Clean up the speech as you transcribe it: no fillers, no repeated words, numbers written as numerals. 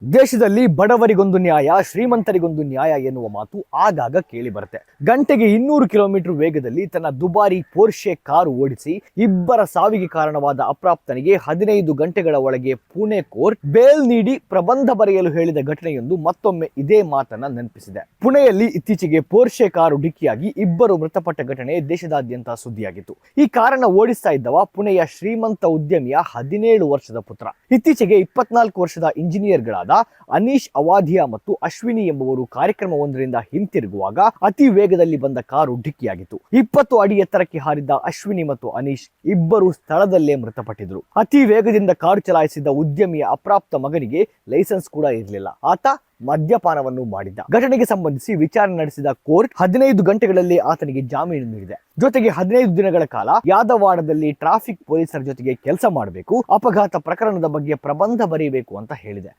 ದೇಶದಲ್ಲಿ ಬಡವರಿಗೊಂದು ನ್ಯಾಯ, ಶ್ರೀಮಂತರಿಗೊಂದು ನ್ಯಾಯ ಎನ್ನುವ ಮಾತು ಆಗಾಗ ಕೇಳಿ ಬರುತ್ತೆ. ಗಂಟೆಗೆ 200 ಕಿಲೋಮೀಟರ್ ವೇಗದಲ್ಲಿ ತನ್ನ ದುಬಾರಿ ಪೋರ್ಷೆ ಕಾರು ಓಡಿಸಿ ಇಬ್ಬರ ಸಾವಿಗೆ ಕಾರಣವಾದ ಅಪ್ರಾಪ್ತನಿಗೆ 15 ಗಂಟೆಗಳ ಒಳಗೆ ಪುಣೆ ಕೋರ್ಟ್ ಬೇಲ್ ನೀಡಿ ಪ್ರಬಂಧ ಬರೆಯಲು ಹೇಳಿದ ಘಟನೆಯೊಂದು ಮತ್ತೊಮ್ಮೆ ಇದೇ ಮಾತನ್ನ ನೆನಪಿಸಿದೆ. ಪುಣೆಯಲ್ಲಿ ಇತ್ತೀಚೆಗೆ ಪೋರ್ಷೆ ಕಾರು ಡಿಕ್ಕಿಯಾಗಿ ಇಬ್ಬರು ಮೃತಪಟ್ಟ ಘಟನೆ ದೇಶದಾದ್ಯಂತ ಸುದ್ದಿಯಾಗಿತ್ತು. ಈ ಕಾರನ್ನ ಓಡಿಸ್ತಾ ಇದ್ದವ ಪುಣೆಯ ಶ್ರೀಮಂತ ಉದ್ಯಮಿಯ 17 ವರ್ಷದ ಪುತ್ರ. ಇತ್ತೀಚೆಗೆ 24 ವರ್ಷದ ಇಂಜಿನಿಯರ್ಗಳಾದ ಅನೀಶ್ ಅವಾಧಿಯಾ ಮತ್ತು ಅಶ್ವಿನಿ ಎಂಬುವರು ಕಾರ್ಯಕ್ರಮವೊಂದರಿಂದ ಹಿಂತಿರುಗುವಾಗ ಅತಿ ವೇಗದಲ್ಲಿ ಬಂದ ಕಾರು ಡಿಕ್ಕಿಯಾಗಿತ್ತು. 20 ಅಡಿ ಎತ್ತರಕ್ಕೆ ಹಾರಿದ್ದ ಅಶ್ವಿನಿ ಮತ್ತು ಅನೀಶ್ ಇಬ್ಬರು ಸ್ಥಳದಲ್ಲೇ ಮೃತಪಟ್ಟಿದ್ರು. ಅತಿ ವೇಗದಿಂದ ಕಾರು ಚಲಾಯಿಸಿದ್ದ ಉದ್ಯಮಿಯ ಅಪ್ರಾಪ್ತ ಮಗನಿಗೆ ಲೈಸೆನ್ಸ್ ಕೂಡ ಇರಲಿಲ್ಲ. ಆತ ಮದ್ಯಪಾನವನ್ನು ಮಾಡಿದ್ದ. ಘಟನೆಗೆ ಸಂಬಂಧಿಸಿ ವಿಚಾರಣೆ ನಡೆಸಿದ ಕೋರ್ಟ್ 15 ಗಂಟೆಗಳಲ್ಲಿ ಆತನಿಗೆ ಜಾಮೀನು ನೀಡಿದೆ. ಜೊತೆಗೆ 15 ದಿನಗಳ ಕಾಲ ಯಾದವಾಡದಲ್ಲಿ ಟ್ರಾಫಿಕ್ ಪೊಲೀಸರ ಜೊತೆಗೆ ಕೆಲಸ ಮಾಡಬೇಕು, ಅಪಘಾತ ಪ್ರಕರಣದ ಬಗ್ಗೆ ಪ್ರಬಂಧ ಬರೆಯಬೇಕು ಅಂತ ಹೇಳಿದೆ.